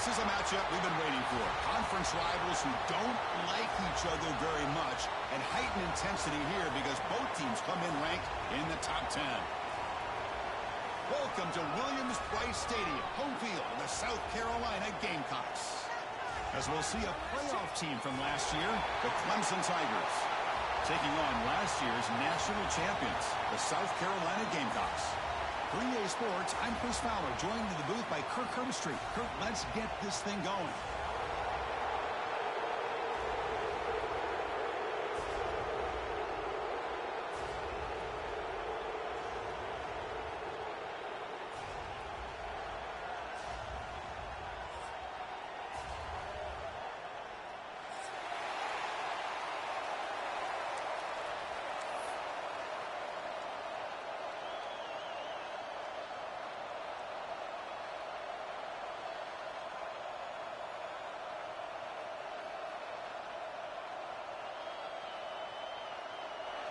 This is a matchup we've been waiting for. Conference rivals who don't like each other very much, and heightened intensity here because both teams come in ranked in the top 10. Welcome to Williams-Brice Stadium, home field of the South Carolina Gamecocks. As we'll see a playoff team from last year, the Clemson Tigers, taking on last year's national champions, the South Carolina Gamecocks. For EA Sports, I'm Chris Fowler, joined in the booth by Kirk Herbstreit. Kirk, let's get this thing going.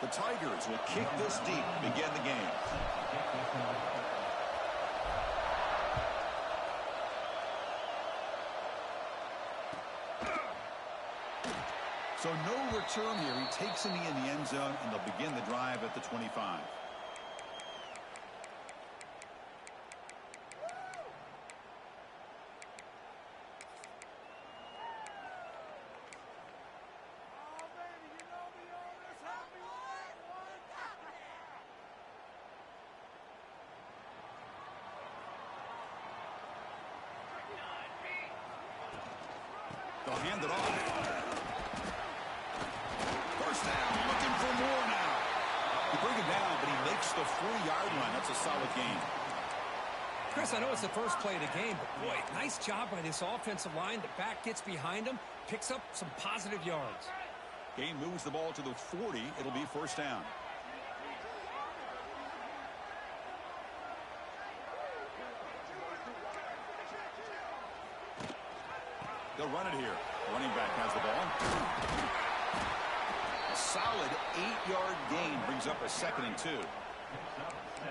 The Tigers will kick this deep to begin the game. So no return here. He takes it in the end zone, and they'll begin the drive at the 25. They'll hand it off. First down, looking for more now. He brings it down, but he makes the 40-yard line. That's a solid gain. Chris, I know it's the first play of the game, but boy, nice job by this offensive line. The back gets behind him, picks up some positive yards. Gain moves the ball to the 40. It'll be first down. They'll run it here. Running back has the ball. A solid 8-yard gain brings up a 2nd and 2.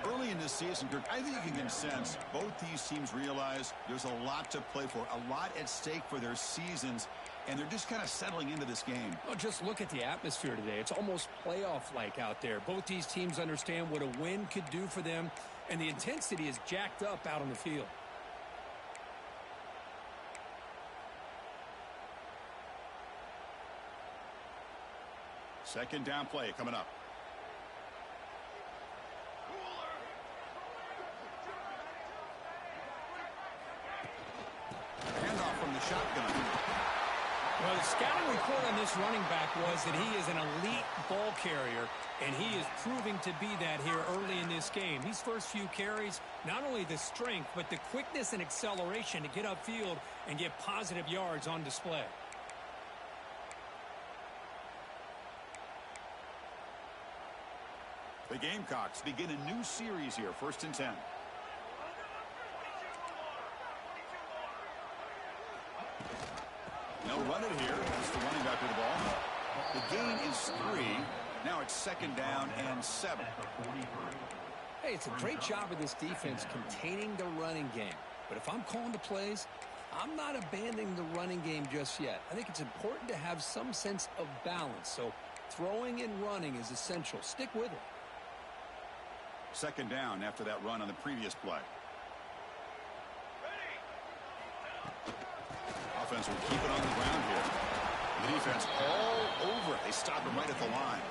Early in this season, Kirk, I think you can sense both these teams realize there's a lot to play for, a lot at stake for their seasons, and they're just kind of settling into this game. Well, just look at the atmosphere today. It's almost playoff-like out there. Both these teams understand what a win could do for them, and the intensity is jacked up out on the field. Second down play coming up. Handoff from the shotgun. Well, the scouting report on this running back was that he is an elite ball carrier, and he is proving to be that here early in this game. These first few carries, not only the strength, but the quickness and acceleration to get upfield and get positive yards on display. The Gamecocks begin a new series here, 1st and 10. They'll run it here. It's the running back with the ball. The gain is 3. Now it's 2nd down and 7. Hey, it's a great job of this defense containing the running game. But if I'm calling the plays, I'm not abandoning the running game just yet. I think it's important to have some sense of balance. So throwing and running is essential. Stick with it. 2nd down after that run on the previous play. Offense will keep it on the ground here. The defense all over it. They stop him right at the line.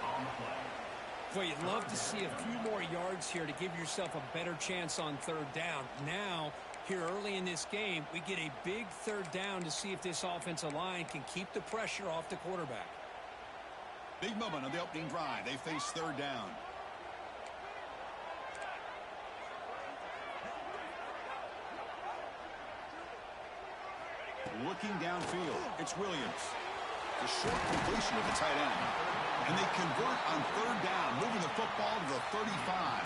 Boy, you'd love to see a few more yards here to give yourself a better chance on 3rd down. Now, here early in this game, we get a big 3rd down to see if this offensive line can keep the pressure off the quarterback. Big moment on the opening drive. They face 3rd down. Looking downfield, it's Williams. The short completion of the tight end. And they convert on 3rd down, moving the football to the 35.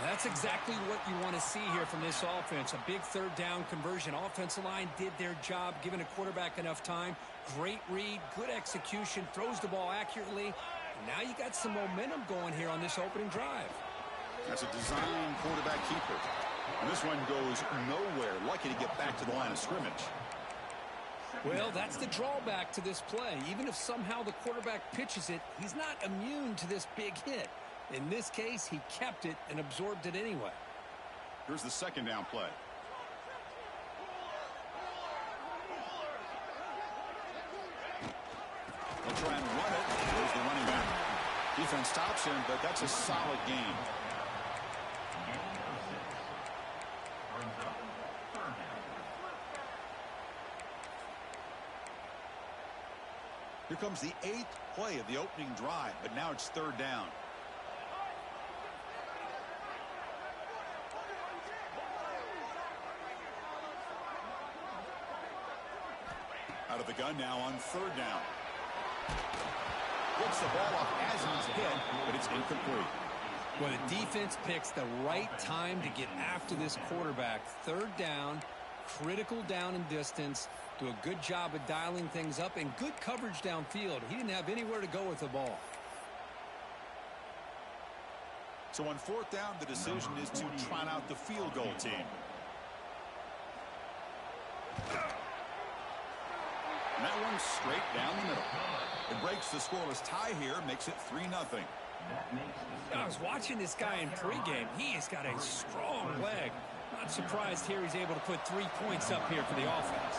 That's exactly what you want to see here from this offense. A big 3rd down conversion. Offensive line did their job, giving a quarterback enough time. Great read, good execution, throws the ball accurately. And now you got some momentum going here on this opening drive. That's a design quarterback keeper. And this one goes nowhere. Lucky to get back to the line of scrimmage. Well, that's the drawback to this play. Even if somehow the quarterback pitches it, he's not immune to this big hit. In this case, he kept it and absorbed it anyway. Here's the second down play. They'll try and run it. There's the running back. Defense stops him, but that's a solid gain. Here comes the 8th play of the opening drive, but now it's third down. Out of the gun now on third down. Gets the ball off as he's hit, but it's incomplete. Well, the defense picks the right time to get after this quarterback. Third down, critical down and distance. Do a good job of dialing things up and good coverage downfield. He didn't have anywhere to go with the ball. So on fourth down, the decision is to trot out the field goal team. And that one's straight down the middle. It breaks the scoreless tie here, makes it 3-0. I was watching this guy in pregame. He has got a strong leg. Not surprised here he's able to put 3 points up here for the offense.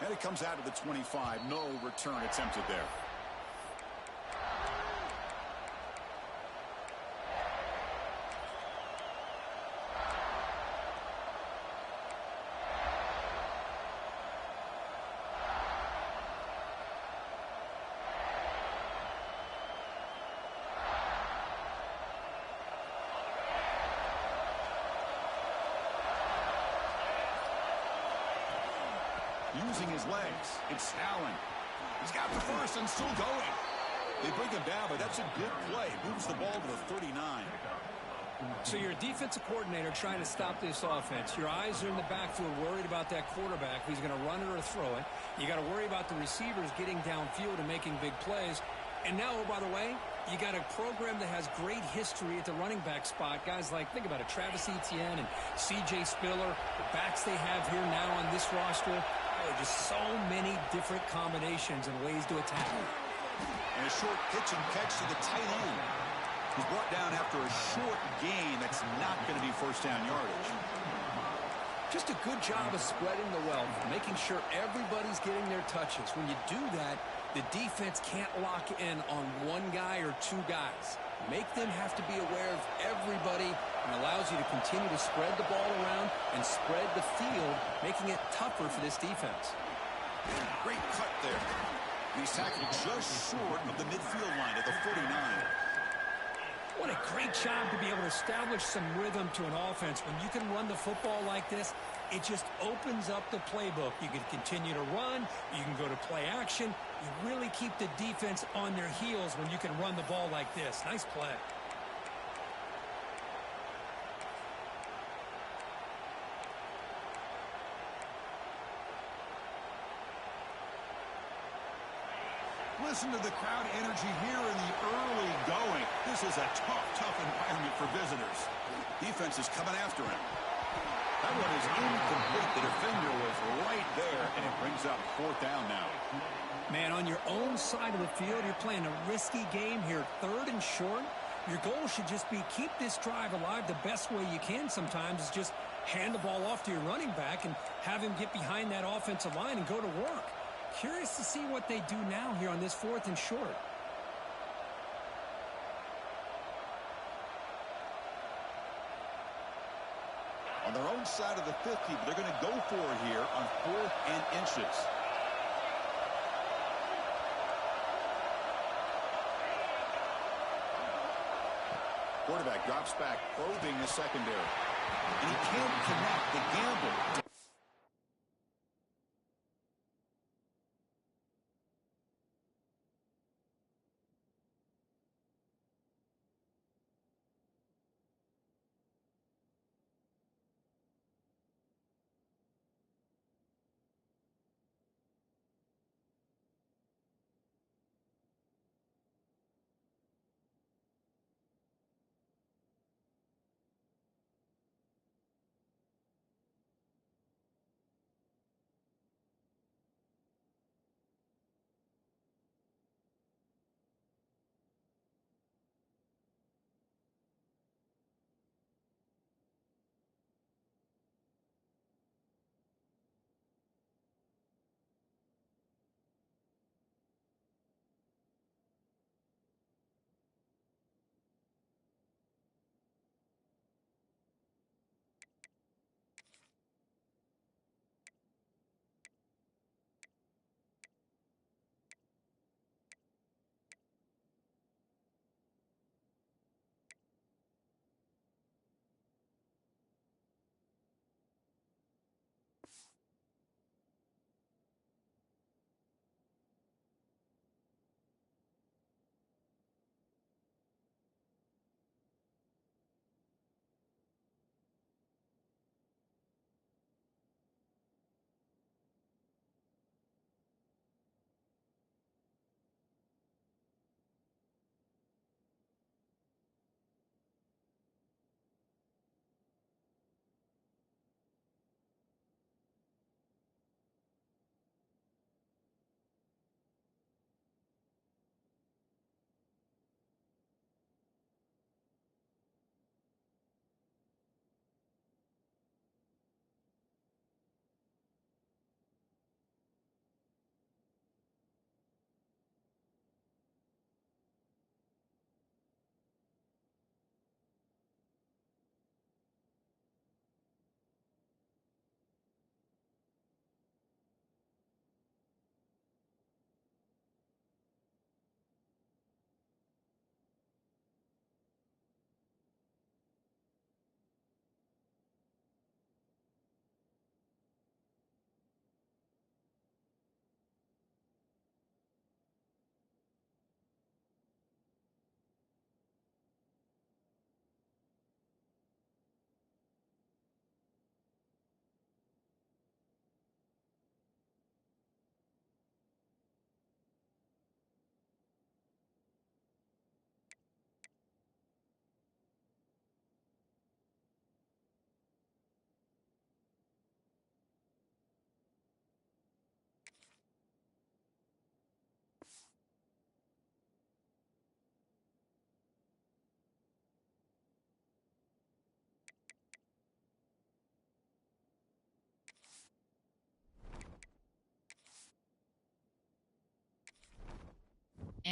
And it comes out of the 25. No return attempted there. Using his legs, it's Allen. He's got the first and still going. They bring him down, but that's a good play. Moves the ball to the 39. So you're a defensive coordinator trying to stop this offense. Your eyes are in the backfield worried about that quarterback, who's going to run it or throw it. You got to worry about the receivers getting downfield and making big plays. And now, oh, by the way, you got a program that has great history at the running back spot. Guys like, think about it, Travis Etienne and C.J. Spiller, the backs they have here now on this roster. Oh, just so many different combinations and ways to attack it. And a short pitch and catch to the tight end. He's brought down after a short gain that's not going to be first down yardage. Just a good job of spreading the wealth, making sure everybody's getting their touches. When you do that, the defense can't lock in on one guy or two guys. Make them have to be aware of everybody and allows you to continue to spread the ball around and spread the field, making it tougher for this defense. Great cut there. He's tackled just short of the midfield line at the 49. What a great job to be able to establish some rhythm to an offense. When you can run the football like this, it just opens up the playbook. You can continue to run. You can go to play action. You really keep the defense on their heels when you can run the ball like this. Nice play. Listen to the crowd energy here in the early going. This is a tough environment for visitors. Defense is coming after him. That one is incomplete. The defender was right there, and it brings up fourth down now. Man, on your own side of the field, you're playing a risky game here. Third and short. Your goal should just be keep this drive alive the best way you can sometimes is just hand the ball off to your running back and have him get behind that offensive line and go to work. Curious to see what they do now here on this fourth and short. On their own side of the 50, but they're going to go for it here on 4th and inches. Quarterback drops back, probing the secondary. And he can't connect the gamble.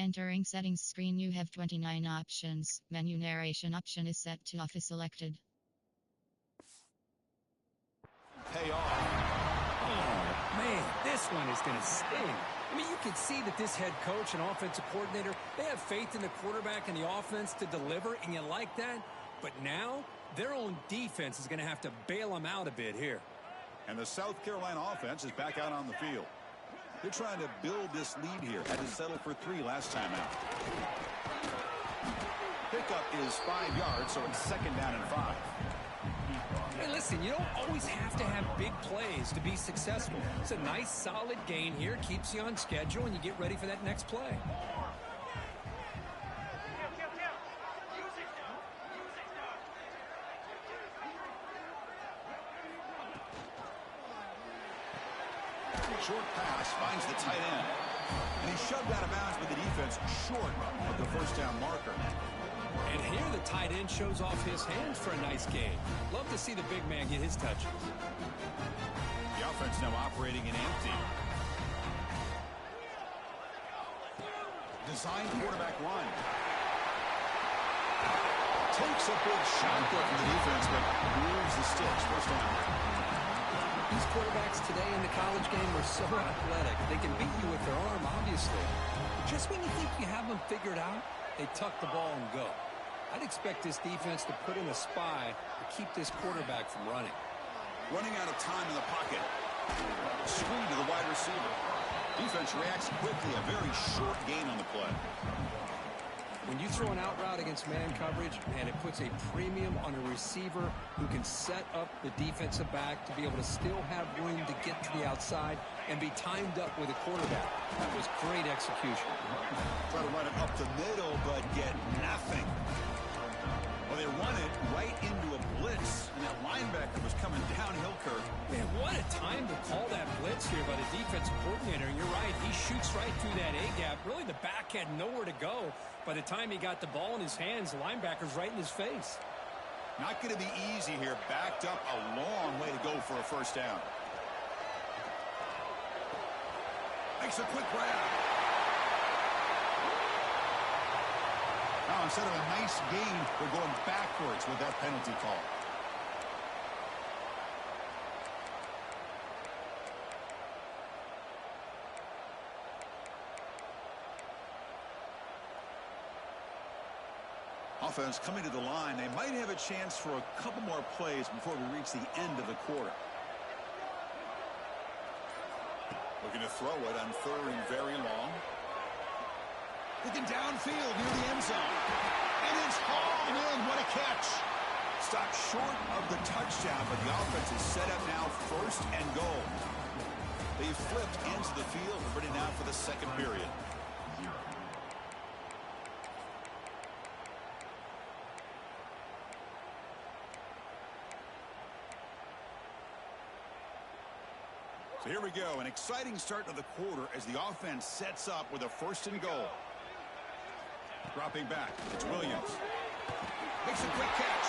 Entering settings screen, you have 29 options. Menu narration option is set to off is selected. Pay off. Oh, man, this one is going to sting. I mean, you can see that this head coach and offensive coordinator, they have faith in the quarterback and the offense to deliver, and you like that. But now, their own defense is going to have to bail them out a bit here. And the South Carolina offense is back out on the field. They're trying to build this lead here. Had to settle for 3 last time out. Pickup is 5 yards, so it's 2nd down and 5. Hey, listen, you don't always have to have big plays to be successful. It's a nice, solid gain here. Keeps you on schedule, and you get ready for that next play. Short pass finds the tight end. And he's shoved out of bounds with the defense short of the first down marker. And here the tight end shows off his hands for a nice gain. Love to see the big man get his touches. The offense now operating in empty. Designed quarterback run. Takes a big shot there from the defense, but moves the sticks. First down. These quarterbacks today in the college game are so athletic. They can beat you with their arm, obviously. But just when you think you have them figured out, they tuck the ball and go. I'd expect this defense to put in a spy to keep this quarterback from running. Running out of time in the pocket. Screen to the wide receiver. Defense reacts quickly. A very short gain on the play. When you throw an out route against man coverage, man, it puts a premium on a receiver who can set up the defensive back to be able to still have room to get to the outside and be timed up with a quarterback. That was great execution. Try to run it up the middle, but get nothing. Well, they run it right into a blitz, and that linebacker was coming downhill curve. Man, what a time to call that blitz here by the defensive coordinator. And you're right, he shoots right through that A-gap. Really, the back had nowhere to go. By the time he got the ball in his hands, the linebacker's right in his face. Not going to be easy here. Backed up a long way to go for a first down. Makes a quick grab. Now, instead of a nice gain, they're going backwards with that penalty call. Offense coming to the line. They might have a chance for a couple more plays before we reach the end of the quarter. Looking to throw it on 3rd and very long. Looking downfield near the end zone. And it's hauled in. What a catch. Stopped short of the touchdown, but the offense is set up now 1st and goal. They flipped into the field. We're ready now for the 2nd period. So here we go, an exciting start to the quarter as the offense sets up with a 1st and goal. Dropping back, it's Williams. Makes a quick catch.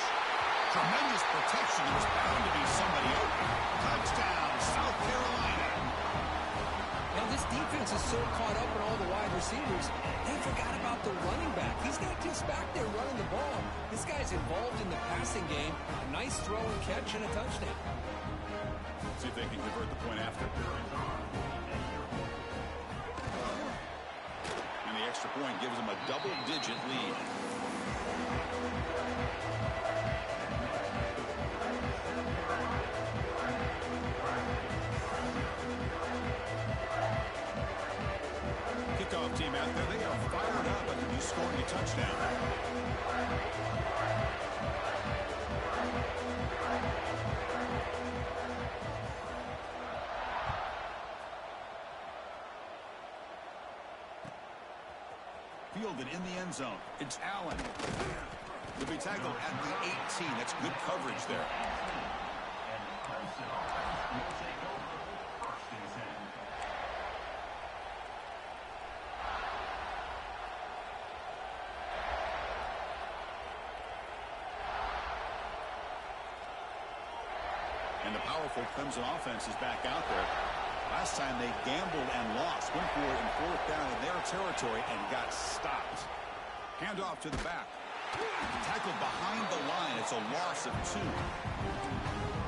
Tremendous protection. There was bound to be somebody open. Touchdown, South Carolina. Now this defense is so caught up in all the wide receivers, they forgot about the running back. He's not just back there running the ball. This guy's involved in the passing game. A nice throw and catch and a touchdown. See if they can convert the point after. And the extra point gives them a double-digit lead. Kickoff team out there. They are fired up after just scoring a touchdown. Fielded in the end zone. It's Allen. He'll be tackled at the 18. That's good coverage there. And the powerful Clemson offense is back out there. Last time they gambled and lost. Went for it in 4th down in their territory and got stopped. Handoff to the back. Tackled behind the line. It's a loss of 2.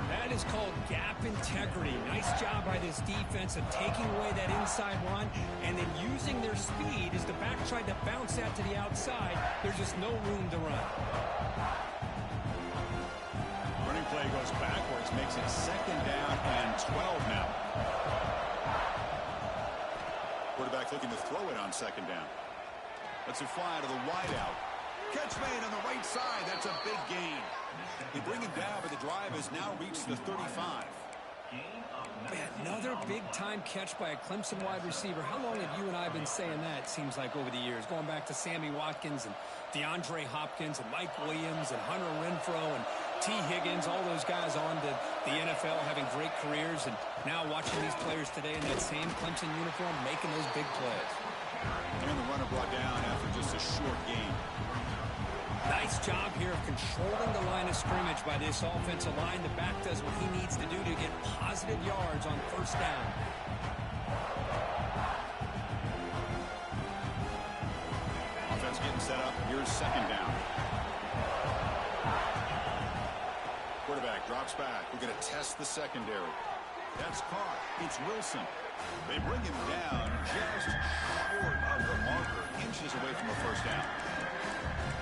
That is called gap integrity. Nice job by this defense of taking away that inside run and then using their speed as the back tried to bounce that to the outside. There's just no room to run. Running play goes backwards, makes it 2nd down and 12 now. Quarterback looking to throw it on 2nd down. Lets it fly to the wideout. Catch made on the right side. That's a big gain. They bring it down, but the drive has now reached the 35. Man, another big-time catch by a Clemson wide receiver. How long have you and I been saying that, it seems like, over the years? Going back to Sammy Watkins and DeAndre Hopkins and Mike Williams and Hunter Renfrow and T. Higgins, all those guys on to the NFL having great careers. And now watching these players today in that same Clemson uniform making those big plays. And the runner brought down after just a short game. Nice job here of controlling the line of scrimmage by this offensive line. The back does what he needs to do to get positive yards on 1st down. Offense getting set up. Here's 2nd down. Quarterback drops back. We're going to test the secondary. That's caught. It's Wilson. They bring him down just short of the marker. Inches away from a 1st down.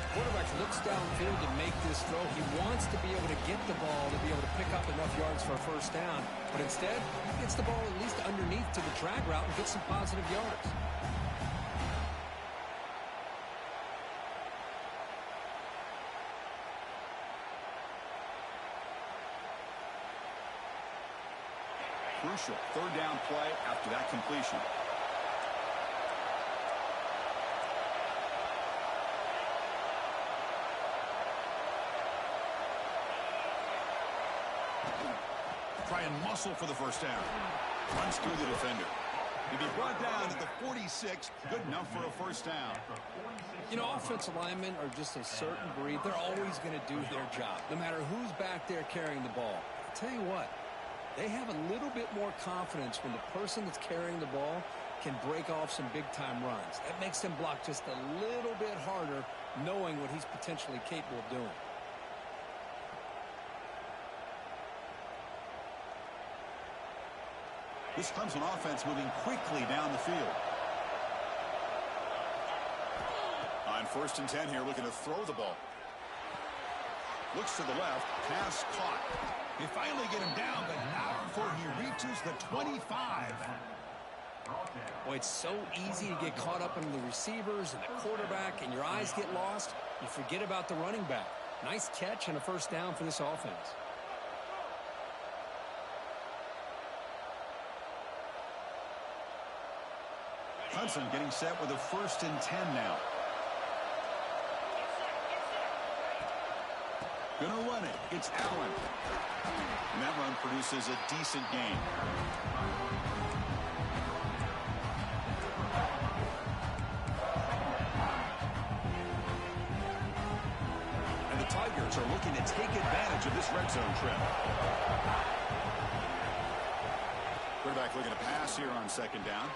Quarterback looks downfield to make this throw. He wants to be able to get the ball to be able to pick up enough yards for a 1st down. But instead, he gets the ball at least underneath to the drag route and gets some positive yards. Crucial 3rd down play after that completion. Try and muscle for the 1st down. Runs through the defender. He'll be brought down at the 46. Good enough for a 1st down. You know, offensive linemen are just a certain breed. They're always going to do their job, no matter who's back there carrying the ball. I'll tell you what, they have a little bit more confidence when the person that's carrying the ball can break off some big-time runs. That makes them block just a little bit harder, knowing what he's potentially capable of doing. This Clemson offense moving quickly down the field. On 1st and 10 here, looking to throw the ball. Looks to the left, pass caught. They finally get him down, but not before he reaches the 25. Boy, it's so easy to get caught up in the receivers and the quarterback, and your eyes get lost. You forget about the running back. Nice catch and a 1st down for this offense. Clemson getting set with a 1st and 10 now. Gonna run it. It's Allen. And that run produces a decent gain. And the Tigers are looking to take advantage of this red zone trip. Quarterback looking to pass here on 2nd down.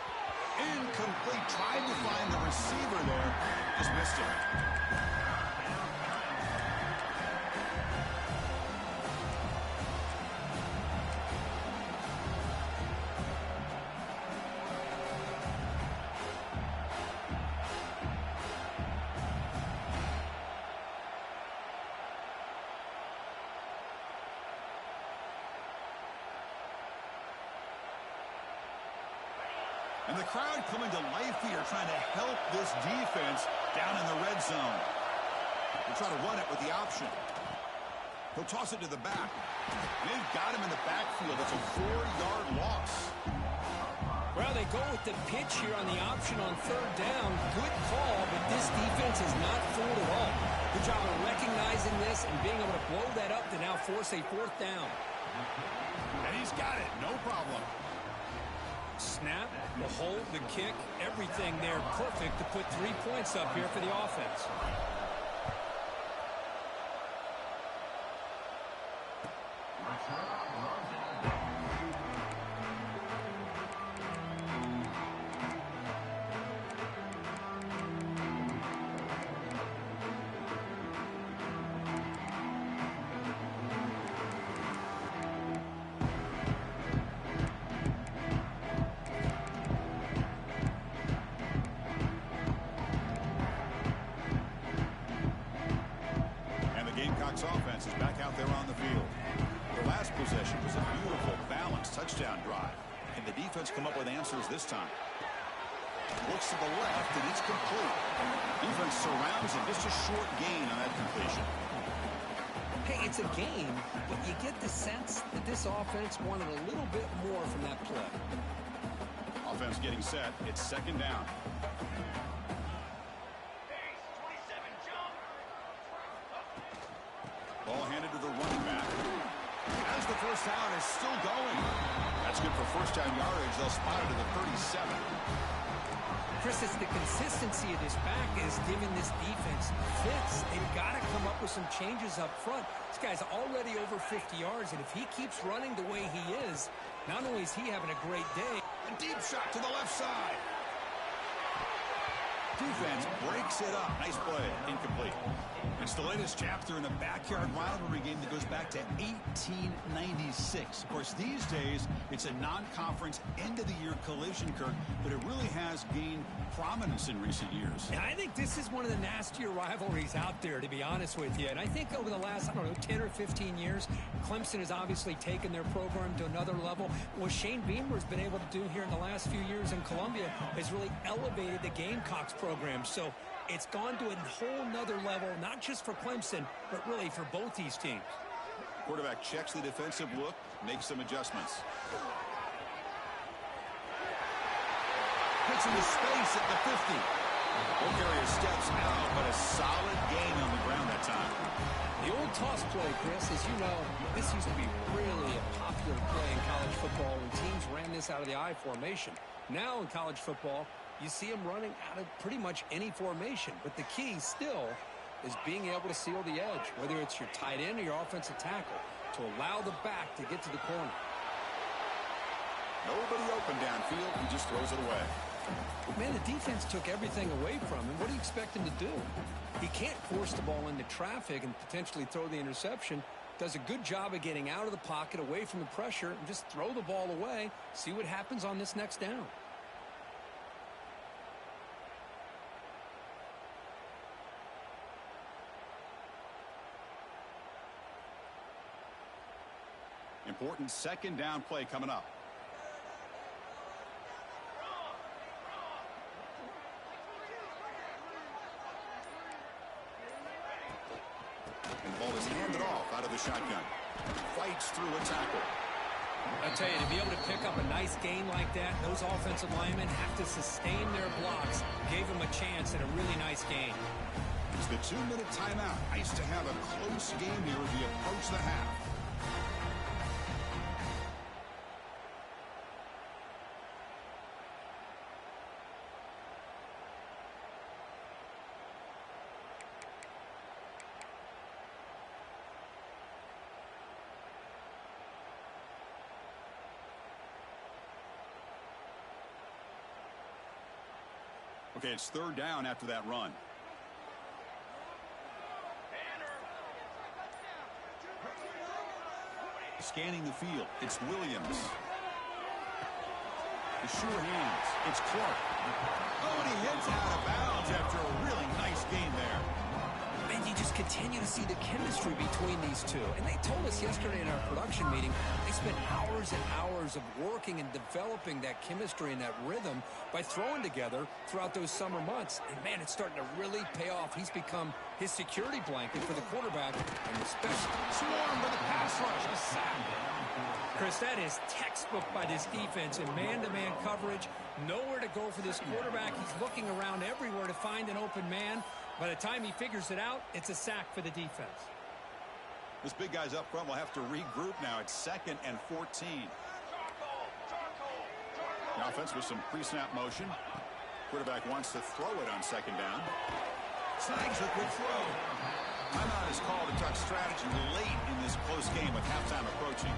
Incomplete. Tried to find the receiver there. Just missed him. And the crowd coming to life here, trying to help this defense down in the red zone. They'll try to run it with the option. He'll toss it to the back. And they've got him in the backfield. That's a 4-yard loss. Well, they go with the pitch here on the option on 3rd down. Good call, but this defense is not fooled at all. Good job of recognizing this and being able to blow that up to now force a 4th down. And he's got it. No problem. Snap, the hold, the kick, everything there perfect to put 3 points up here for the offense. drive. Can the defense come up with answers this time? Looks to the left, and it's complete. Defense surrounds it. Just a short gain on that completion. Hey, it's a game, but you get the sense that this offense wanted a little bit more from that play. Offense getting set. It's second down. Ball handed to the running back. As the first down is still going. That's good for first down yardage. They'll spot it at the 37. Chris, it's the consistency of this back is giving this defense fits. They've got to come up with some changes up front. This guy's already over 50 yards, and if he keeps running the way he is, not only is he having a great day. A deep shot to the left side. Defense breaks it up. Nice play. Incomplete. It's the latest chapter in a backyard rivalry game that goes back to 1896. Of course, these days, it's a non-conference end-of-the-year collision, Kirk, but it really has gained prominence in recent years. And I think this is one of the nastier rivalries out there, to be honest with you. And I think over the last, 10 or 15 years, Clemson has obviously taken their program to another level. What Shane Beamer's been able to do here in the last few years in Columbia has really elevated the Gamecocks program. So it's gone to a whole nother level, not just for Clemson, but really for both these teams. Quarterback checks the defensive look, makes some adjustments. Puts him in space at the 50. Ball carrier steps out, but a solid gain on the ground that time. The old toss play, Chris, as you know, this used to be really a popular play in college football when teams ran this out of the I formation. Now in college football, you see them running out of pretty much any formation. But the key still is being able to seal the edge, whether it's your tight end or your offensive tackle, to allow the back to get to the corner. Nobody open downfield. He just throws it away. Man, the defense took everything away from him. What do you expect him to do? He can't force the ball into traffic and potentially throw the interception. Does a good job of getting out of the pocket, away from the pressure, and just throw the ball away. See what happens on this next down. Important second down play coming up. And the ball is handed off out of the shotgun. Fights through a tackle. I tell you, to be able to pick up a nice gain like that, those offensive linemen have to sustain their blocks. Gave him a chance at a really nice gain. It's the 2-minute timeout. Nice to have a close game here as we approach the half. Okay, it's third down after that run. Scanning the field, it's Williams. The sure hands, it's Clark. Oh, and he hits out of bounds after a really nice gain there. And you just continue to see the chemistry between these two. And they told us yesterday in our production meeting, they spent hours and hours of working and developing that chemistry and that rhythm by throwing together throughout those summer months. And, man, it's starting to really pay off. He's become his security blanket for the quarterback, and especially Swarm with a pass rush, a sack. Chris, that is textbook by this defense in man-to-man coverage. Nowhere to go for this quarterback. He's looking around everywhere to find an open man. By the time he figures it out, it's a sack for the defense. This big guy's up front will have to regroup now. It's 2nd and 14. The offense with some pre-snap motion. Quarterback wants to throw it on 2nd down. Snags a good throw. Timeout is called to talk strategy late in this close game with halftime approaching.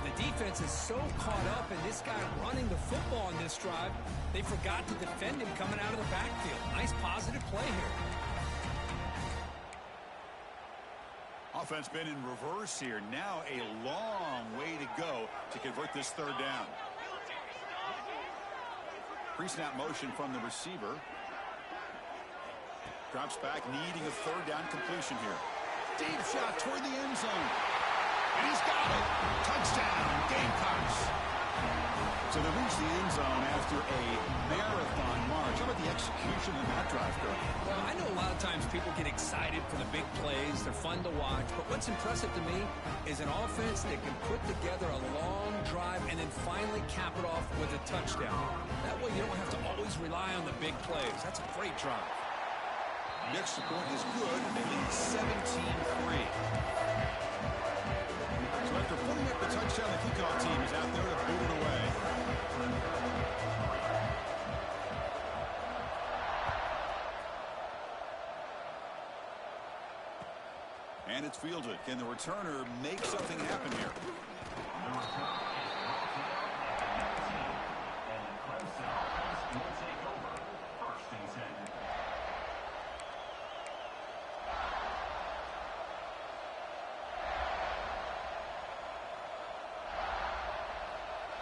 The defense is so caught up in this guy running the football on this drive, they forgot to defend him coming out of the backfield. Nice positive play here. Offense been in reverse here. Now a long way to go to convert this third down. Pre-snap motion from the receiver. Drops back, needing a third down completion here. Deep shot toward the end zone. And he's got it. Touchdown, Gamecocks. So they reach the end zone after a marathon march. How about the execution of that drive, Kirk? Well, I know a lot of times people get excited for the big plays. They're fun to watch. But what's impressive to me is an offense that can put together a long drive and then finally cap it off with a touchdown. That way you don't have to always rely on the big plays. That's a great drive. The extra point is good, and they lead 17-3. So after putting up the touchdown, the kickoff team is out there to boot it away. And it's fielded. Can the returner make something happen here?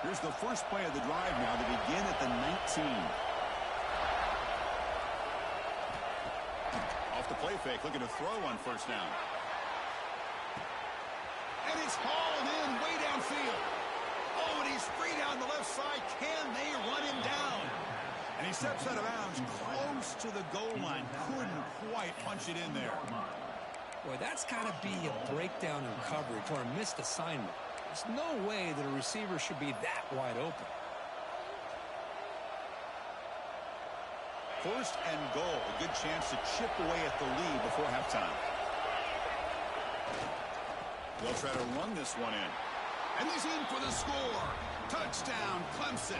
Here's the first play of the drive now. They begin at the 19. Off the play fake, looking to throw on first down. And it's hauled in way downfield. Oh, and he's free down the left side. Can they run him down? And he steps out of bounds close to the goal line. Couldn't quite punch it in there. Boy, that's got to be a breakdown in coverage or a missed assignment. There's no way that a receiver should be that wide open. First and goal. A good chance to chip away at the lead before halftime. They'll try to run this one in. And he's in for the score. Touchdown, Clempson.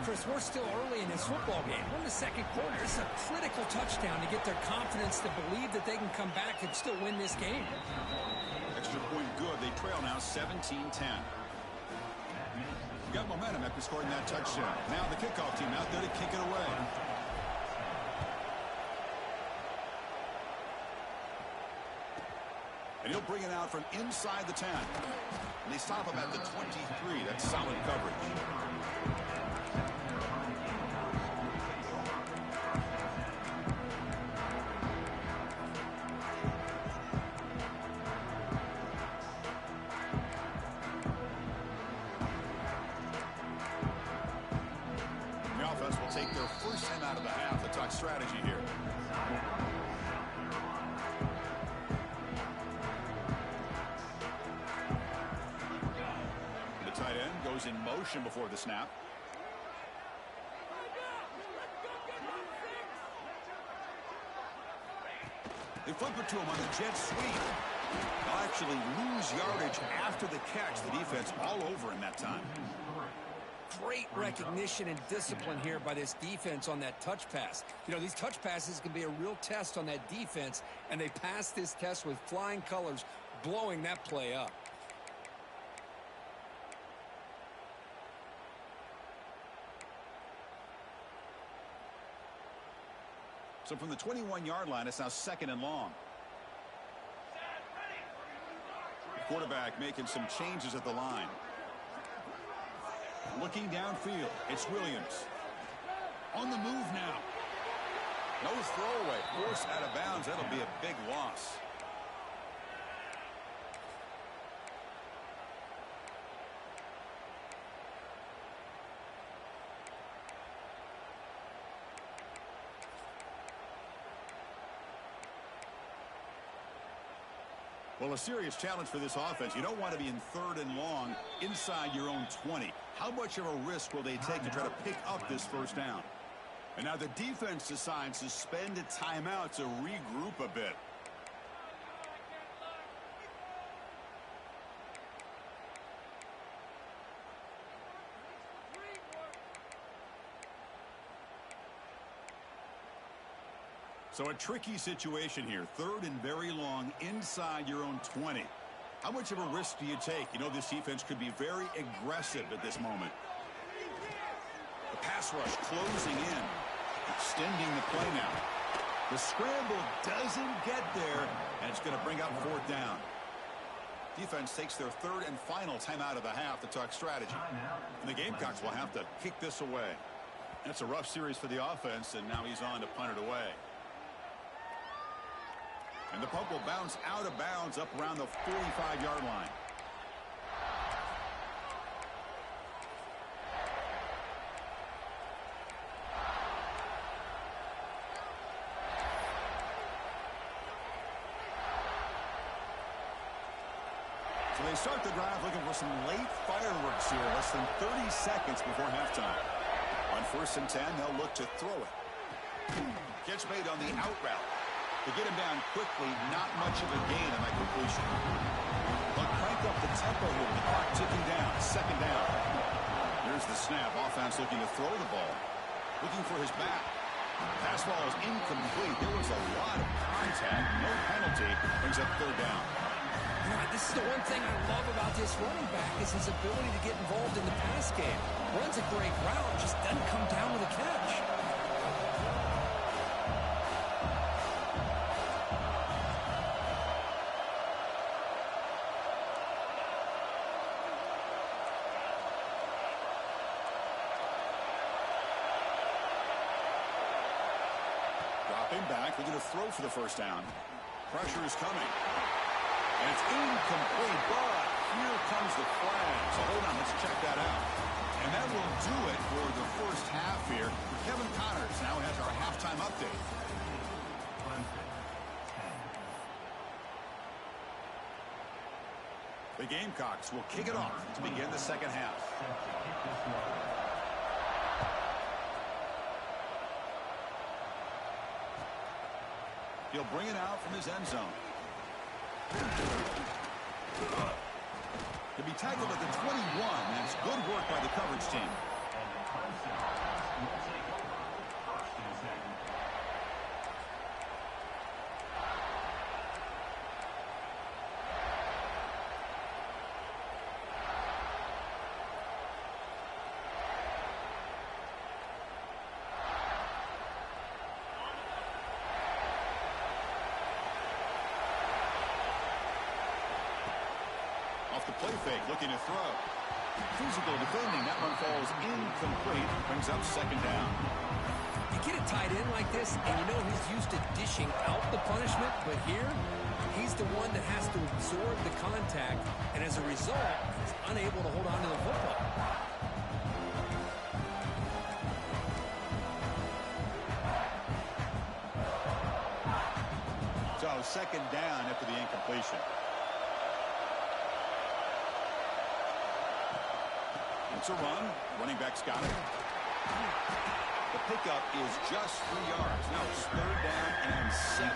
Chris, we're still early in this football game. We're in the second quarter. This is a critical touchdown to get their confidence to believe that they can come back and still win this game. Extra point good. They trail now 17-10. Got momentum after scoring that touchdown. Now the kickoff team out there to kick it away. And he'll bring it out from inside the 10. And they stop him at the 23. That's solid coverage. The offense will take their first time out of the half. The talk strategy here. Tight end goes in motion before the snap. They flip it to him on the jet sweep. They'll actually lose yardage after the catch. The defense all over him that time. Great recognition and discipline here by this defense on that touch pass. You know, these touch passes can be a real test on that defense, and they passed this test with flying colors, blowing that play up. So from the 21-yard line, it's now second and long. The quarterback making some changes at the line. Looking downfield, it's Williams. On the move now. No throwaway. Forced out of bounds. That'll be a big loss. Well, a serious challenge for this offense. You don't want to be in third and long inside your own 20. How much of a risk will they take to try to pick up this first down? And now the defense decides to spend a timeout to regroup a bit. So a tricky situation here. Third and very long inside your own 20. How much of a risk do you take? You know, this defense could be very aggressive at this moment. The pass rush closing in. Extending the play now. The scramble doesn't get there, and it's going to bring up fourth down. Defense takes their third and final timeout of the half to talk strategy. And the Gamecocks will have to kick this away. That's a rough series for the offense, and now he's on to punt it away. And the punt will bounce out of bounds up around the 45-yard line. They start the drive looking for some late fireworks here, less than 30 seconds before halftime. On 1st and 10, they'll look to throw it. Catch made on the out route. To get him down quickly, not much of a gain on that completion. They'll crank up the tempo here with the clock ticking down. 2nd down. Here's the snap. Offense looking to throw the ball. Looking for his back. Pass ball is incomplete. There was a lot of contact. No penalty. Brings up 3rd down. This is the one thing I love about this running back is his ability to get involved in the pass game. Runs a great route, just doesn't come down with a catch. Dropping back, looking to throw for the 1st down. Pressure is coming. And it's incomplete, but here comes the flag. So hold on, let's check that out. And that will do it for the 1st half here. Kevin Connors now has our halftime update. The Gamecocks will kick it off to begin the 2nd half. He'll bring it out from his end zone. To be tackled at the 21. That's good work by the coverage team. Off the play fake, looking to throw. Physical defending. That one falls incomplete. Brings up 2nd down. You get a tight end like this, and you know he's used to dishing out the punishment, but here, he's the one that has to absorb the contact, and as a result, he's unable to hold on to the football. So 2nd down after the incompletion. It's a run. Running back's got it. The pickup is just 3 yards. Now it's 3rd down and 7.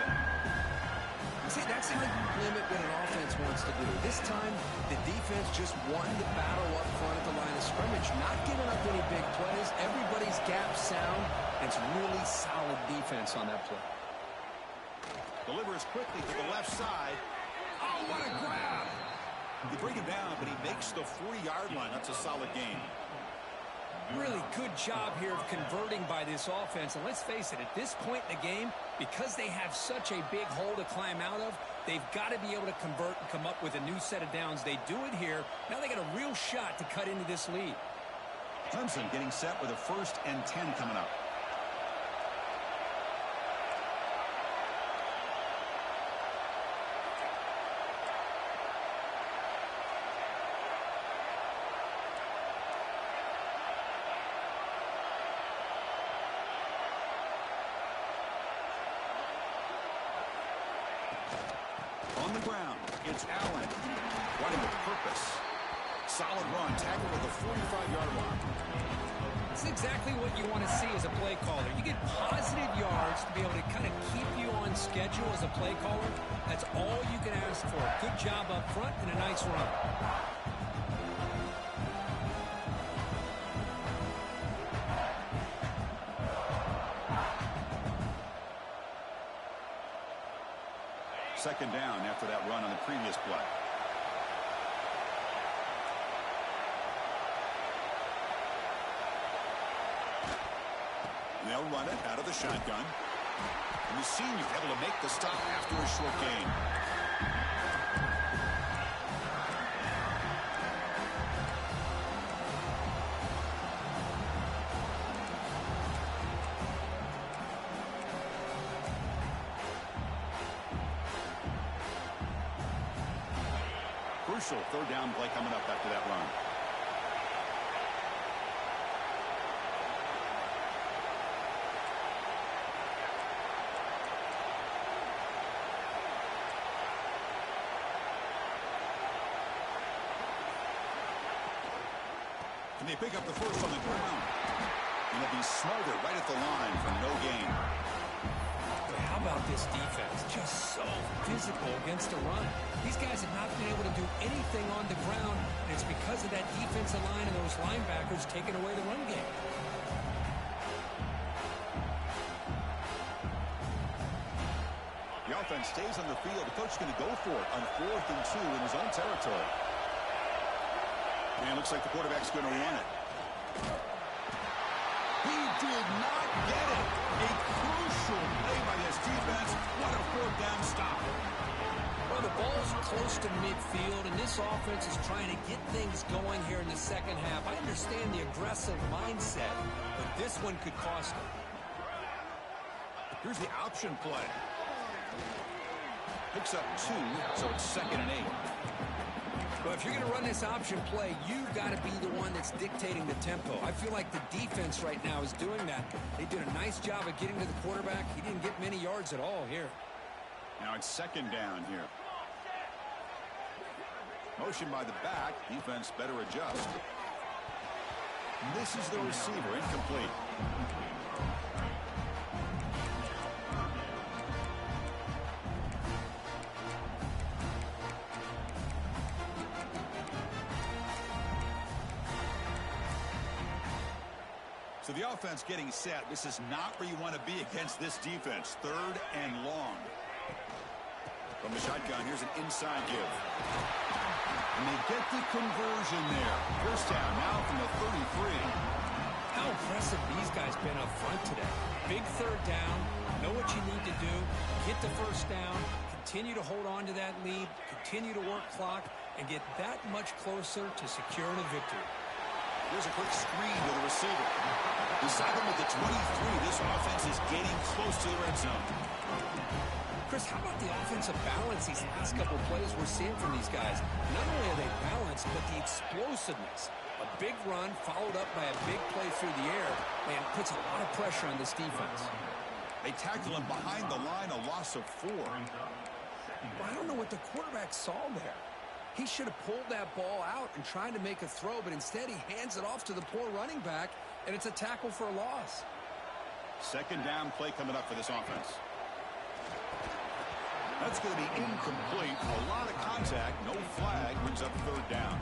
See, that's how you limit what an offense wants to do. This time, the defense just won the battle up front at the line of scrimmage, not giving up any big plays. Everybody's gap sound. It's really solid defense on that play. Delivers quickly to the left side. Oh, what a grab! They bring him down, but he makes the 40-yard line. That's a solid game. Really good job here of converting by this offense. And let's face it, at this point in the game, because they have such a big hole to climb out of, they've got to be able to convert and come up with a new set of downs. They do it here. Now they got a real shot to cut into this lead. Clemson getting set with a 1st and 10 coming up. On the ground, it's Allen. Running with purpose. Solid run, tackled at the 45-yard line. That's exactly what you want to see as a play caller. You get positive yards to be able to kind of keep you on schedule as a play caller. That's all you can ask for. Good job up front and a nice run. Second down after that run on the previous play. They'll run it out of the shotgun. And the senior able to make the stop after a short gain. Crucial 3rd down play coming up after that run. And they pick up the first on the ground. And it'll be smothered right at the line for no gain. How about this defense? Just so physical against the run. These guys have not been able to do anything on the ground, and it's because of that defensive line and those linebackers taking away the run game. The offense stays on the field. The coach is going to go for it on 4th and 2 in his own territory. And it looks like the quarterback's going to run it. He did not get it. A crucial play by this defense. What a 4th down stop. Well, the ball's close to midfield, and this offense is trying to get things going here in the second half. I understand the aggressive mindset, but this one could cost them. Here's the option play. Picks up 2, so it's 2nd and 8. Well, if you're going to run this option play, you've got to be the one that's dictating the tempo. I feel like the defense right now is doing that. They did a nice job of getting to the quarterback. He didn't get many yards at all here. Now it's 2nd down here. Motion by the back. Defense better adjust. Misses the receiver. Incomplete. So the offense getting set. This is not where you want to be against this defense. 3rd and long. From the shotgun, here's an inside give. And they get the conversion there. First down now from the 33. How impressive these guys been up front today. Big 3rd down. Know what you need to do. Get the first down. Continue to hold on to that lead. Continue to work clock. And get that much closer to securing a victory. Here's a quick screen to the receiver. Beside him with the 23, this offense is getting close to the red zone. Chris, how about the offensive balance these last couple of plays we're seeing from these guys? Not only are they balanced, but the explosiveness. A big run followed up by a big play through the air, man, puts a lot of pressure on this defense. They tackle him behind the line, a loss of 4. Well, I don't know what the quarterback saw there. He should have pulled that ball out and tried to make a throw, but instead he hands it off to the poor running back, and it's a tackle for a loss. 2nd down play coming up for this offense. That's going to be incomplete. A lot of contact. No flag. Brings up 3rd down.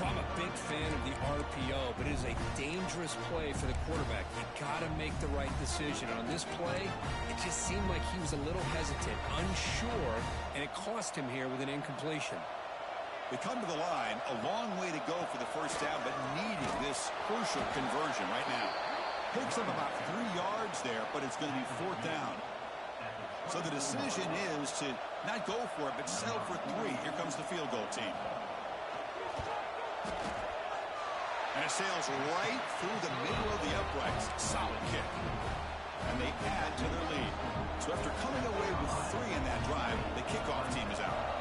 I'm a big fan of the RPO, but it is a dangerous play for the quarterback. You got to make the right decision. On this play, it just seemed like he was a little hesitant, unsure, and it cost him here with an incompletion. We come to the line, a long way to go for the first down, but needing this crucial conversion right now. Picks up about 3 yards there, but it's going to be 4th down. So the decision is to not go for it, but settle for 3. Here comes the field goal team. And it sails right through the middle of the uprights. Solid kick. And they add to their lead. So after coming away with 3 in that drive, the kickoff team is out.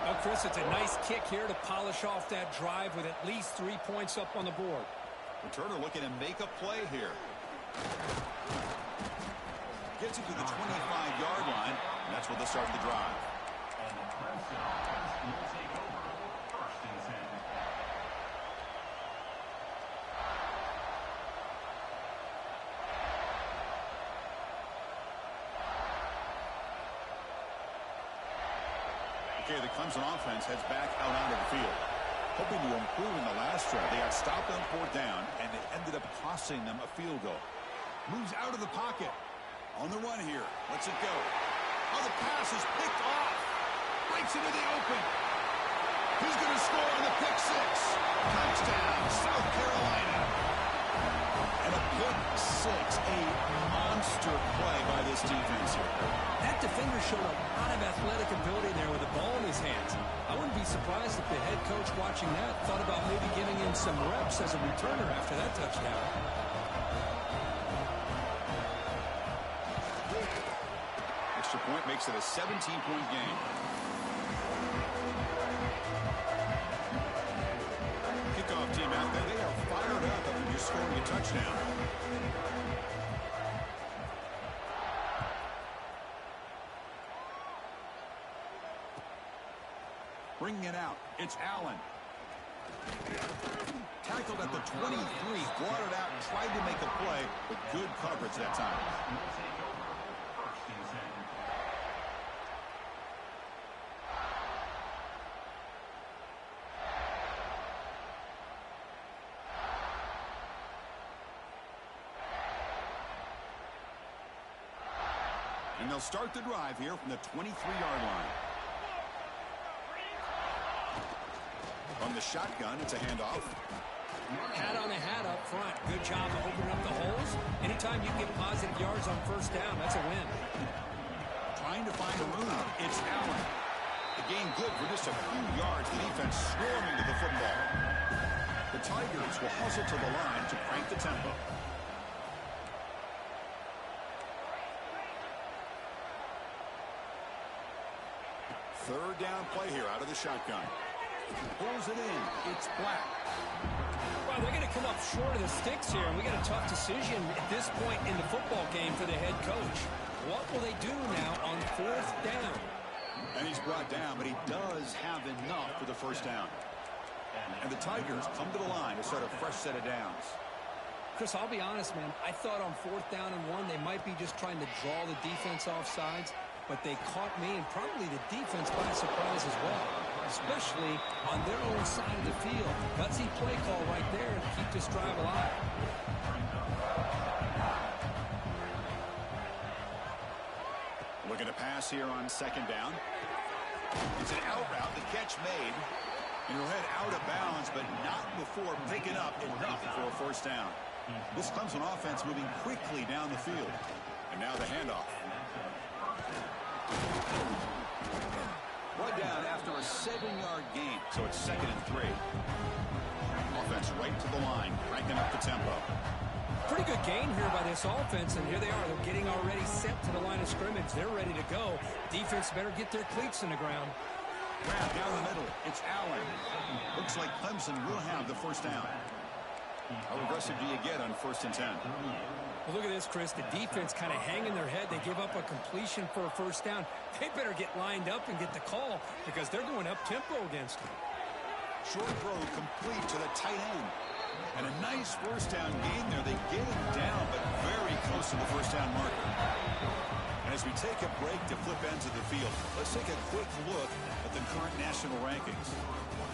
Well, Chris, it's a nice kick here to polish off that drive with at least 3 points up on the board. Returner looking to make a play here. Gets it to the 25-yard line, and that's where they start the drive. Okay, the Clemson offense heads back out onto the field. Hoping to improve in the last drive. They got stopped on 4th down, and it ended up costing them a field goal. Moves out of the pocket. On the run here. Lets it go. Oh, the pass is picked off. Breaks into the open. He's going to score on the pick 6. Touchdown, South Carolina. And a pick 6. A monster play by this defense here. That defender showed a lot of athletic ability there with the ball in his hands. I wouldn't be surprised if the head coach watching that thought about maybe giving him some reps as a returner after that touchdown. Extra point makes it a 17-point game. Kickoff team out there. They are fired up after just scoring a touchdown. Bringing it out. It's Allen. Tackled at the 23, brought it out, tried to make a play, but good coverage that time. And they'll start the drive here from the 23-yard line. From the shotgun, it's a handoff. Hat on a hat up front. Good job of opening up the holes. Anytime you get positive yards on first down, that's a win. Trying to find a room. It's Allen. The gain good for just a few yards. The defense swarming to the football. The Tigers will hustle to the line to crank the tempo. Third down play here out of the shotgun. Pulls it in. It's Black. Well, they're going to come up short of the sticks here, and we got a tough decision at this point in the football game for the head coach. What will they do now on fourth down? And he's brought down, but he does have enough for the first down. And the Tigers come to the line to start a fresh set of downs. Chris, I'll be honest, man. I thought on fourth down and 1, they might be just trying to draw the defense off sides, but they caught me and probably the defense by surprise as well, especially on their own side of the field. Gutsy play call right there to keep this drive alive. Looking to pass here on second down. It's an out route. The catch made. And he'll head out of bounds, but not before picking up enough for a first down. This Clemson offense moving quickly down the field. And now the handoff. Brought down after a 7-yard gain, so it's 2nd and 3. Offense right to the line, cranking up the tempo. Pretty good gain here by this offense, and here they are. They're getting already set to the line of scrimmage. They're ready to go. Defense better get their cleats in the ground. Grab down the middle. It's Allen. Looks like Clemson will have the first down. How aggressive do you get on 1st and 10? Well, look at this, Chris. The defense kind of hanging their head. They give up a completion for a first down. They better get lined up and get the call because they're going up-tempo against them. Short throw complete to the tight end. And a nice first down gain there. They get him down, but very close to the first down marker. And as we take a break to flip ends of the field, let's take a quick look at the current national rankings.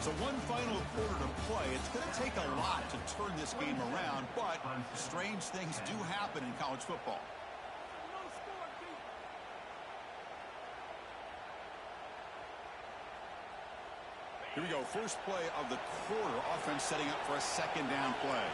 So one final quarter to play. It's going to take a lot to turn this game around, but strange things do happen in college football. Here we go. First play of the quarter. Offense setting up for a second down play.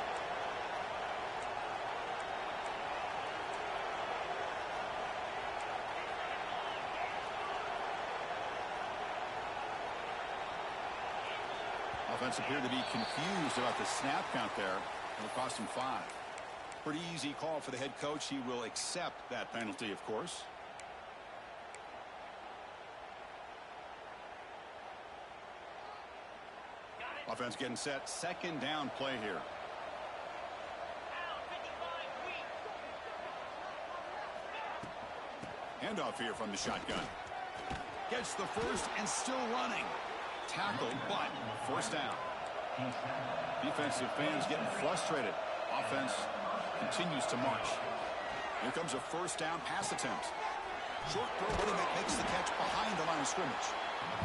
Offense appeared to be confused about the snap count there. It'll cost him 5. Pretty easy call for the head coach. He will accept that penalty, of course. Offense getting set. Second down play here. Handoff here from the shotgun. Gets the first and still running. Tackled, but first down. Defensive fans getting frustrated. Offense continues to march. Here comes a first down pass attempt. Short throw, running back makes the catch behind the line of scrimmage.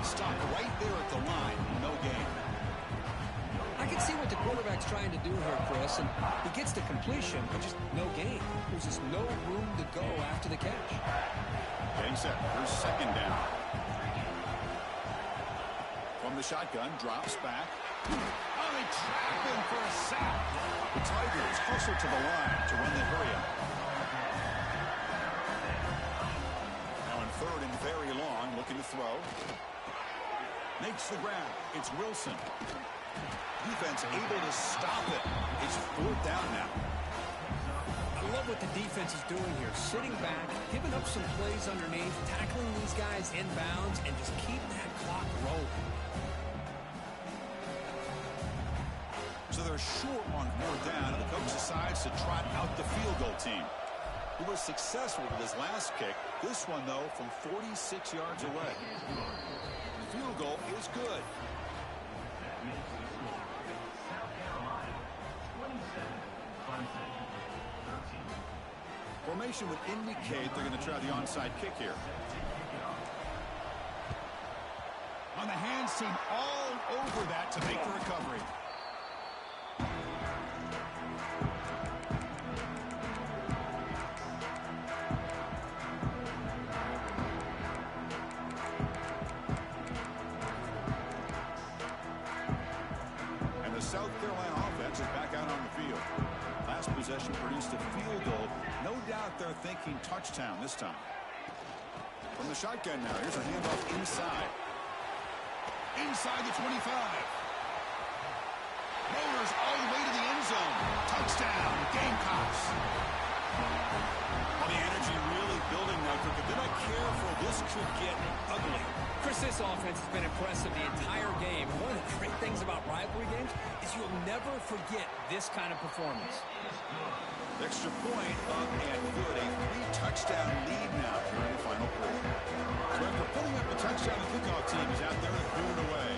Stopped right there at the line. No gain. I can see what the quarterback's trying to do here, Chris, and he gets the completion, but just no gain. There's just no room to go after the catch. Getting set. Here's second down. From the shotgun, drops back. Oh, they trap him for a sack. The Tigers hustle to the line to run the hurry up. Now in third and very long, looking to throw. Makes the grab. It's Wilson. Defense able to stop it. It's fourth down now. I love what the defense is doing here. Sitting back, giving up some plays underneath, tackling these guys inbounds, and just keep that clock rolling. So they're short on fourth down, and the coach decides to trot out the field goal team. He was successful with his last kick. This one, though, from 46 yards away. The field goal is good. Formation would indicate they're going to try the onside kick here. On the hands team, all over that to make the recovery. And the South Carolina offense is back out on the field. Last possession produced a field goal. No doubt they're thinking touchdown this time. From the shotgun now, here's a handoff inside. Inside the 25. Motors all the way to the end zone. Touchdown, Gamecocks. Well, the energy really building now, Kirk. If they're not careful, this could get ugly. Chris, this offense has been impressive the entire game. One of the great things about rivalry games is you'll never forget this kind of performance. Extra point up and good. A 3-touchdown lead now here in the final quarter. So after putting up a touchdown, the kickoff team is out there and booing away.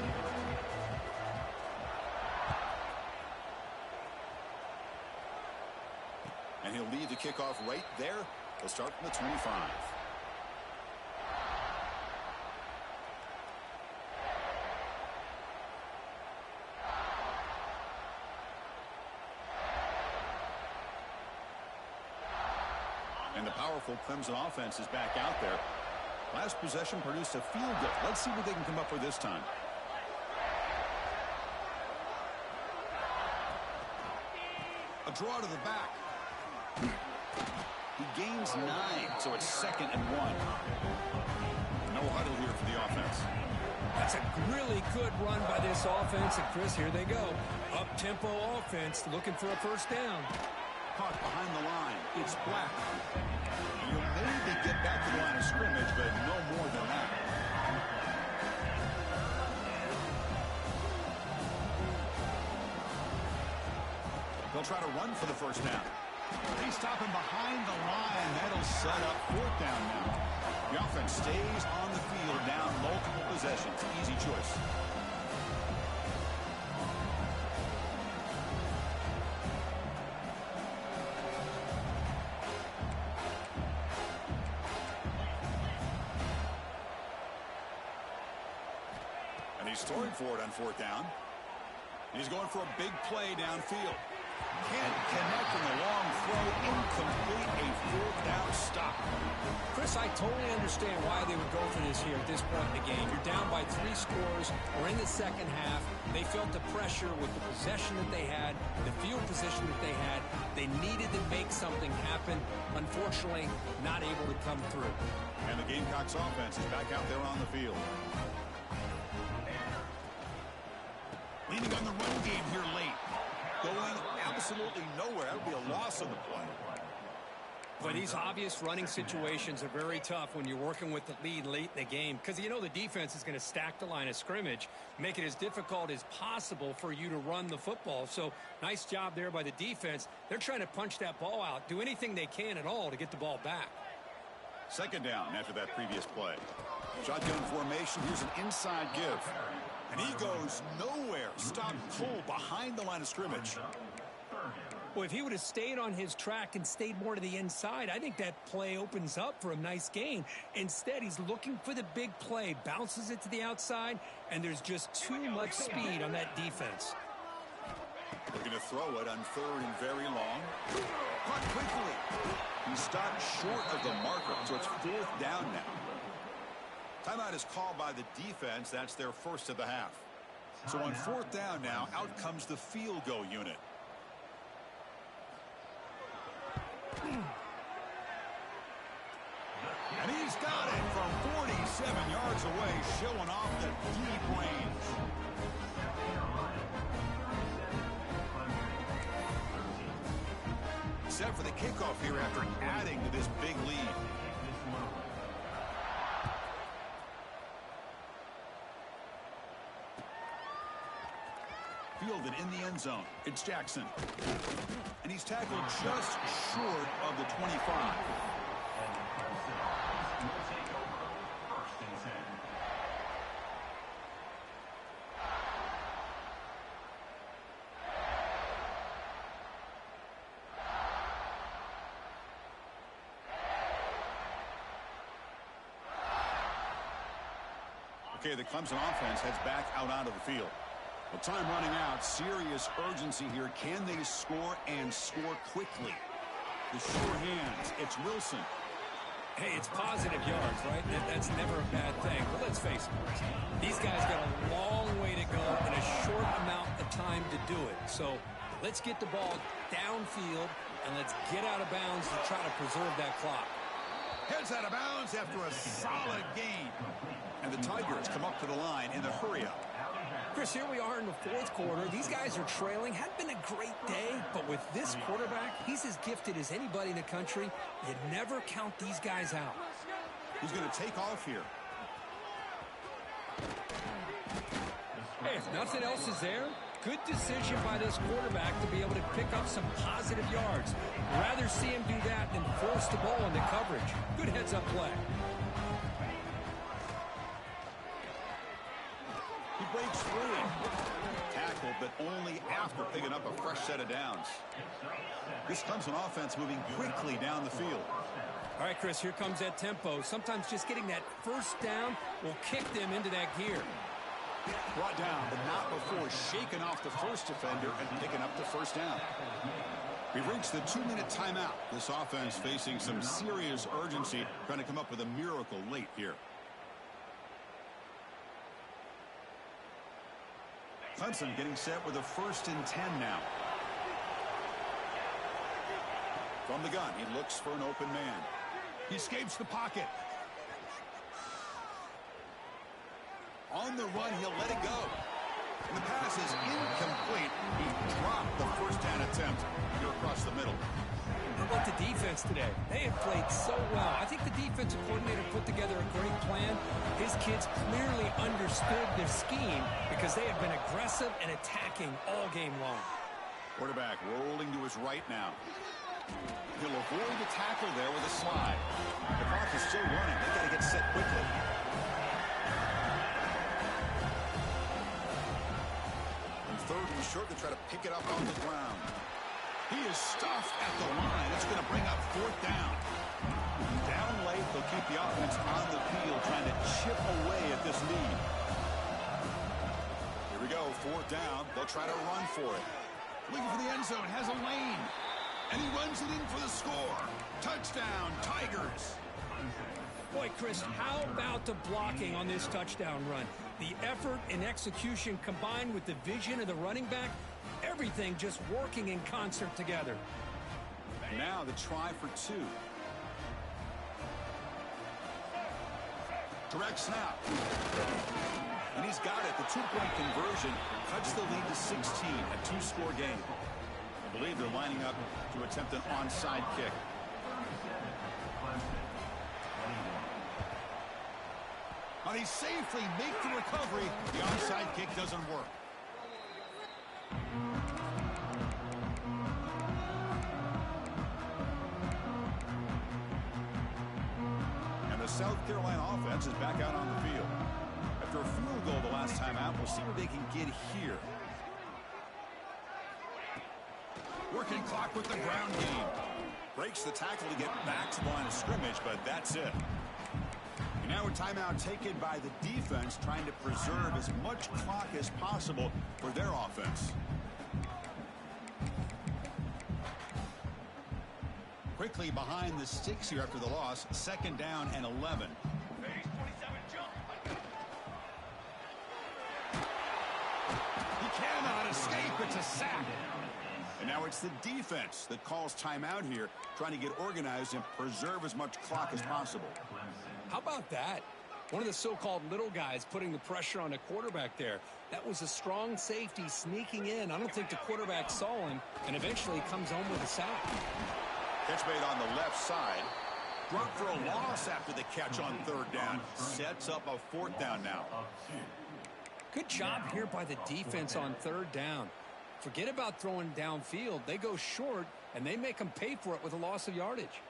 And he'll lead the kickoff right there. He'll start from the 25. And the powerful Clemson offense is back out there. Last possession produced a field goal. Let's see what they can come up with this time. A draw to the back. He gains 9, so it's 2nd and 1. No huddle here for the offense. That's a really good run by this offense. And Chris, here they go. Up-tempo offense looking for a first down. Caught behind the line. It's Black. You'll maybe get back to the line of scrimmage, but no more than that. They'll try to run for the first down. They stop him behind the line. That'll set up 4th down now. The offense stays on the field, down multiple possessions. Easy choice. And he's throwing for it on 4th down. He's going for a big play downfield. Can't connect in the long throw. Incomplete. A 4th down stop. Chris, I totally understand why they would go for this here at this point in the game. You're down by 3 scores. We're in the second half. They felt the pressure with the possession that they had, the field position that they had. They needed to make something happen. Unfortunately, not able to come through. And the Gamecocks offense is back out there on the field. Leaning on the run game here late. Going absolutely nowhere. That would be a loss on the play. But these obvious running situations are very tough when you're working with the lead late in the game, because you know the defense is going to stack the line of scrimmage, make it as difficult as possible for you to run the football. So nice job there by the defense. They're trying to punch that ball out, do anything they can at all to get the ball back. 2nd down after that previous play. Shotgun formation. Here's an inside give. And he goes nowhere. Stop cold behind the line of scrimmage. Well, if he would have stayed on his track and stayed more to the inside, I think that play opens up for a nice gain. Instead, he's looking for the big play, bounces it to the outside, and there's just too much speed on that defense. Looking to throw it on 3rd and very long. Caught quickly. He stopped short of the marker, so it's 4th down now. Timeout is called by the defense. That's their first of the half. So on 4th down now, out comes the field goal unit. And he's got it from 47 yards away, showing off the deep range. Set for the kickoff here after adding to this big lead. Fielded in the end zone. It's Jackson. And he's tackled just short of the 25. Okay, the Clemson offense heads back out onto the field. Well, time running out. Serious urgency here. Can they score and score quickly? The sure hands. It's Wilson. Hey, it's positive yards, right? That's never a bad thing. But let's face it, these guys got a long way to go in a short amount of time to do it. So let's get the ball downfield, and let's get out of bounds to try to preserve that clock. Heads out of bounds after a solid gain. And the Tigers come up to the line in the hurry-up. Chris, here we are in the fourth quarter. These guys are trailing. Hadn't been a great day, but with this quarterback, he's as gifted as anybody in the country. You never count these guys out. Who's going to take off here? Hey, if nothing else is there, good decision by this quarterback to be able to pick up some positive yards. Rather see him do that than force the ball into coverage. Good heads-up play. He breaks free. Tackled, but only after picking up a fresh set of downs. This Clemson offense moving quickly down the field. All right, Chris, here comes that tempo. Sometimes just getting that first down will kick them into that gear. Brought down, but not before shaking off the first defender and picking up the first down. We've reached the 2-minute timeout. This offense facing some serious urgency, trying to come up with a miracle late here. Clemson getting set with a 1st and 10 now. From the gun, he looks for an open man. He escapes the pocket. On the run, he'll let it go. And the pass is incomplete. He dropped the first down attempt here across the middle. How about the defense today? They have played so well. I think the defensive coordinator put together a great plan. His kids clearly understood their scheme because they have been aggressive and attacking all game long. Quarterback rolling to his right now. He'll avoid the tackle there with a slide. The clock is still running. They've got to get set quickly. And 3rd and short to try to pick it up on the ground. He is stuffed at the line. It's going to bring up 4th down. Down late, they'll keep the offense on the field trying to chip away at this lead. Here we go, 4th down. They'll try to run for it. Looking for the end zone, has a lane. And he runs it in for the score. Touchdown, Tigers. Boy, Chris, how about the blocking on this touchdown run? The effort and execution combined with the vision of the running back, everything just working in concert together. Now the try for 2. Direct snap. And he's got it. The 2-point conversion cuts the lead to 16, a 2-score game. I believe they're lining up to attempt an onside kick. Now they safely make the recovery. The onside kick doesn't work. And the South Carolina offense is back out on the field. After a field goal the last time out, we'll see what they can get here. Working clock with the ground game. Breaks the tackle to get back to the line of scrimmage, but that's it. And now a timeout taken by the defense, trying to preserve as much clock as possible for their offense. Quickly behind the sticks here after the loss. 2nd down and 11. He cannot escape. It's a sack. And now it's the defense that calls timeout here, trying to get organized and preserve as much clock as possible. How about that? One of the so-called little guys putting the pressure on the quarterback there. That was a strong safety sneaking in. I don't think the quarterback saw him, and eventually comes home with a sack. Catch made on the left side. Brought for a loss after the catch on 3rd down. Sets up a 4th down now. Good job here by the defense on 3rd down. Forget about throwing downfield. They go short, and they make them pay for it with a loss of yardage.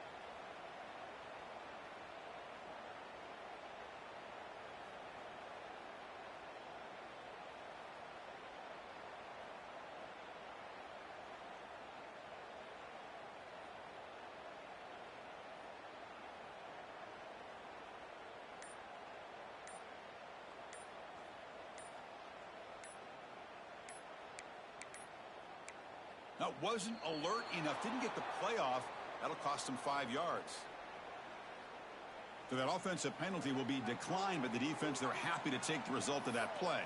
Now, wasn't alert enough. Didn't get the play off. That'll cost him 5 yards. So that offensive penalty will be declined by the defense. They're happy to take the result of that play.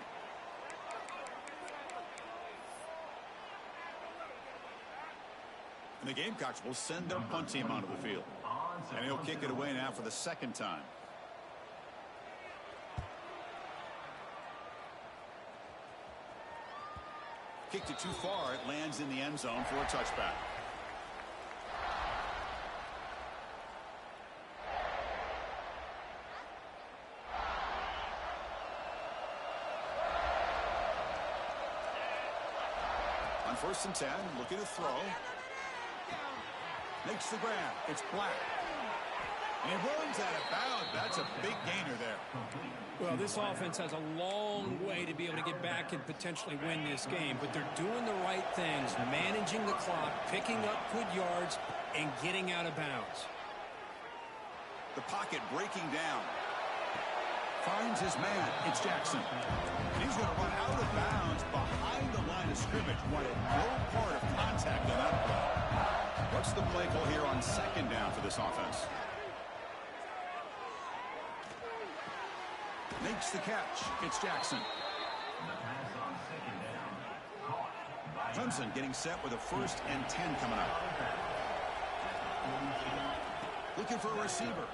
And the Gamecocks will send their punt team onto the field. And he'll kick it away now for the second time. Kicked it too far. It lands in the end zone for a touchback. On 1st and 10, looking to throw. Makes the grab. It's Black. And he runs out of bounds. That's a big gainer there. Well, this offense has a long way to be able to get back and potentially win this game, but they're doing the right things, managing the clock, picking up good yards, and getting out of bounds. The pocket breaking down. Finds his man. It's Jackson. And he's going to run out of bounds behind the line of scrimmage. Wanted no part of contact on that play. What's the play call here on 2nd down for this offense? Makes the catch. It's Jackson. Clemson getting set with a 1st and 10 coming up. Looking for a receiver.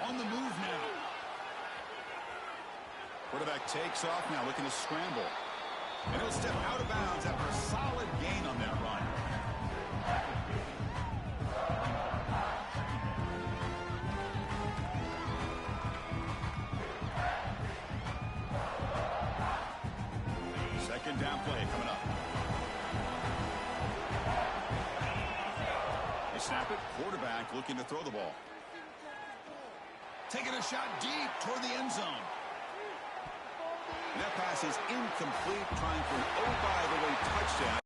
On the move now. Quarterback takes off now, looking to scramble. And he'll step out of bounds after a solid gain on that run. Second down play coming up. They snap it. Quarterback looking to throw the ball. Taking a shot deep toward the end zone. And that pass is incomplete, trying for an oh-by-the-way touchdown.